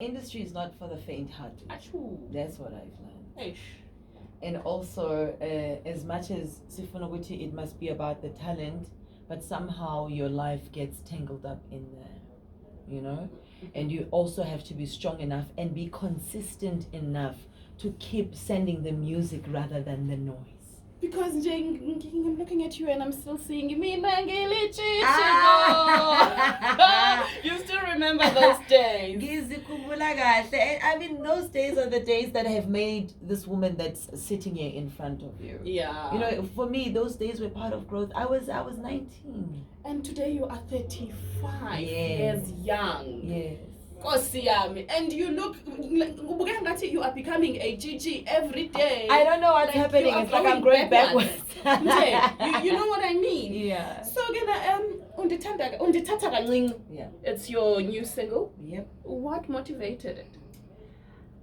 Industry is not for the faint-hearted. Achoo. That's what I've learned. Eish. And also, as much as Sifunoguchi, it must be about the talent, but somehow your life gets tangled up in there, you know? And you also have to be strong enough and be consistent enough to keep sending the music rather than the noise. Because I'm looking at you and I'm still seeing me. You still remember those days? I mean, those days are the days that have made this woman that's sitting here in front of you. Yeah. You know, for me, those days were part of growth. I was 19. And today you are 35 Yes. years young. Yes. And you look like you are becoming a GG every day. I don't know what's happening. It's like I'm growing backwards. you know what I mean? Yeah. So Yeah. It's your new single. Yep. What motivated it?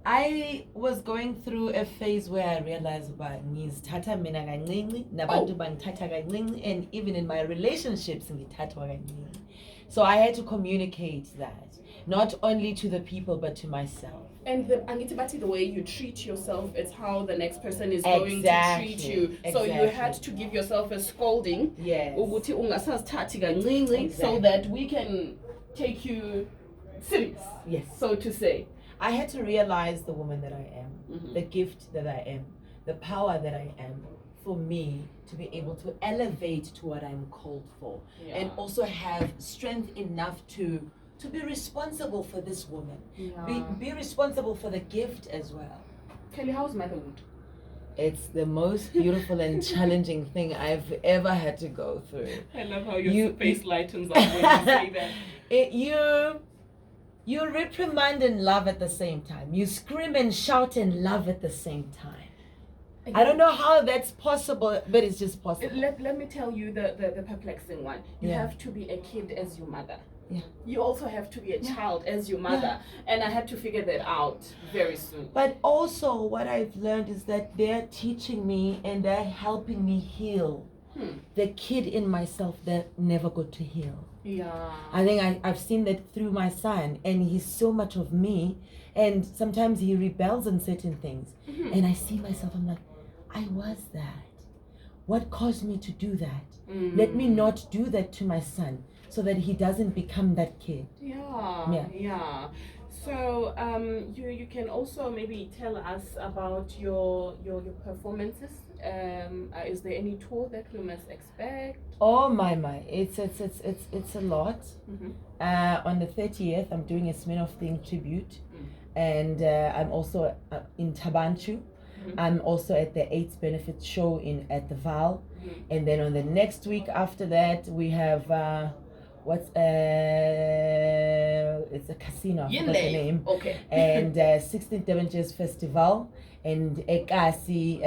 I was going through a phase where I realized about ngizithatha mina kancane nabantu bangithatha kancane, and even in my relationships ngithathwa kancane. So I had to communicate that, not only to the people but to myself. And the way you treat yourself is how the next person is going to treat you. So you had to give yourself a scolding. Yes. So that we can take you serious. Yes. So to say. I had to realize the woman that I am, the gift that I am, the power that I am, for me to be able to elevate to what I'm called for, and also have strength enough to be responsible for this woman, be responsible for the gift as well. Kelly, how's motherhood? It's the most beautiful and challenging thing I've ever had to go through. I love how your face lightens up when you say that. You reprimand and love at the same time. You scream and shout and love at the same time. I don't know how that's possible, but it's just possible. Let me tell you the perplexing one. You have to be a kid as your mother. Yeah. You also have to be a child as your mother. And I had to figure that out very soon. But also what I've learned is that they're teaching me and they're helping me heal the kid in myself that never got to heal. Yeah. I think I've seen that through my son, and he's so much of me, and sometimes he rebels on certain things. And I see myself, I'm like, I was that. What caused me to do that? Let me not do that to my son so that he doesn't become that kid. Yeah. So you can also maybe tell us about your performances. Is there any tour that we must expect? Oh my! It's a lot. On the 30th, I'm doing a Smirnoff Thing tribute, and I'm also in Tabanchu. I'm also at the AIDS benefit show at the Val, and then on the next week after that we have it's a casino, I forgot the name. Okay. And 16th Devonshires Festival and Ekasi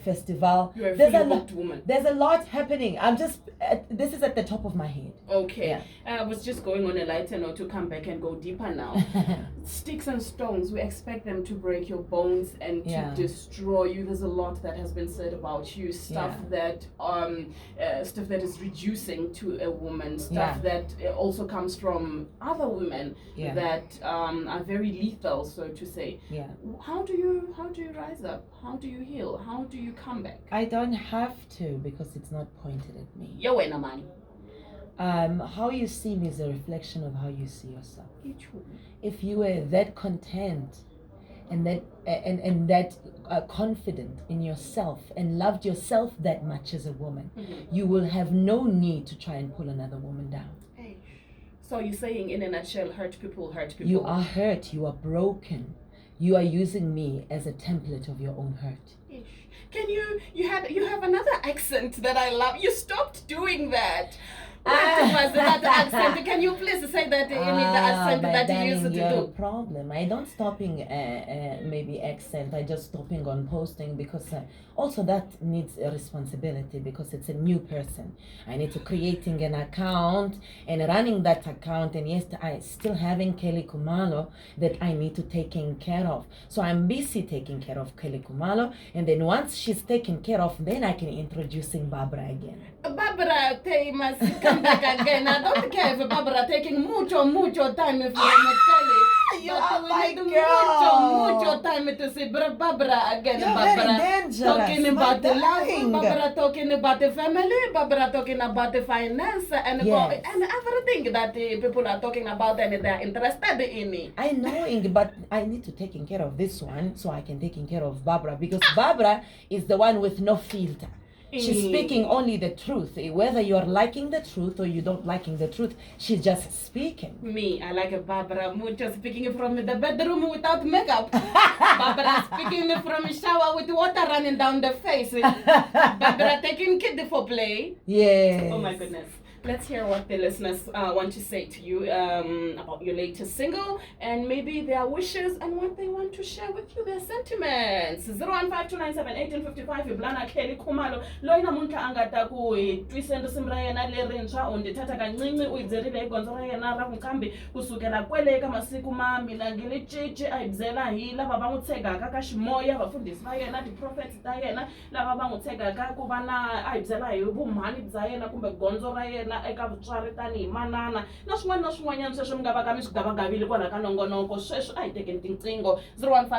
Festival. You're a fully booked woman. There's a lot happening. I'm just this is at the top of my head. Okay. Yeah. I was just going on a lighter note to come back and go deeper now. Sticks and stones, we expect them to break your bones and to destroy you. There's a lot that has been said about you. Stuff that is reducing to a woman. Stuff that also comes from other women that are very lethal, so to say. Yeah. How do you rise up? How do you heal? How do you come back? I don't have to, because it's not pointed at me. How you see me is a reflection of how you see yourself. If you were that content and that confident in yourself and loved yourself that much as a woman, you will have no need to try and pull another woman down. So you're saying, in a nutshell, hurt people. You are hurt. You are broken. You are using me as a template of your own hurt. Can you have another accent that I love? You stopped doing that. What was that accent? Can you please say that in the accent that you used to do? No problem. I don't stopping maybe accent. I just stopping on posting, because also that needs a responsibility, because it's a new person. I need to creating an account and running that account, and yes, I still having Kelly Khumalo that I need to taking care of. So I'm busy taking care of Kelly Khumalo, and then once she's taken care of, then I can introducing Barbara again. Barbara, they must come back again. I don't care if Barbara taking mucho time if you Kelly. You But are we my need girl. mucho time to see Barbara again. You're Barbara very dangerous, talking about my the love, darling. Barbara talking about the family, Barbara talking about the finance, and Yes. and everything that people are talking about and they're interested in. I know, but I need to take care of this one so I can take care of Barbara, because Barbara is the one with no filter. She's speaking only the truth. Whether you're liking the truth or you don't liking the truth, she's just speaking. Me, I like Barbara mucho speaking from the bedroom without makeup. Barbara speaking from shower with water running down the face. Barbara taking kid for play. Yes. Oh my goodness. Let's hear what the listeners want to say to you about your latest single and maybe their wishes and what they want to share with you, their sentiments. 01529781855 Blana Kelly Khumalo. Loina munta angata ku twisendo simra yena lerintshwa undithatha kancinci uyizerile igonzo ra yena ra vukambi kusukela kwele ka masiku ma mina ngilicici ayibzela hi lava va n'wi tshegaka ka ximoya vafundhisi va yena ti-prophets ta yena lava va n'wi tshegaka ku va na ayibzela hi vumhani bya yena kumbe gondzo ra yena eka vutswari tanihi manana na swin'wana sweswi mi nga va ka mi swi gavagavile kwala ka nongonoko sweswi a hi tekeni tinqingho 015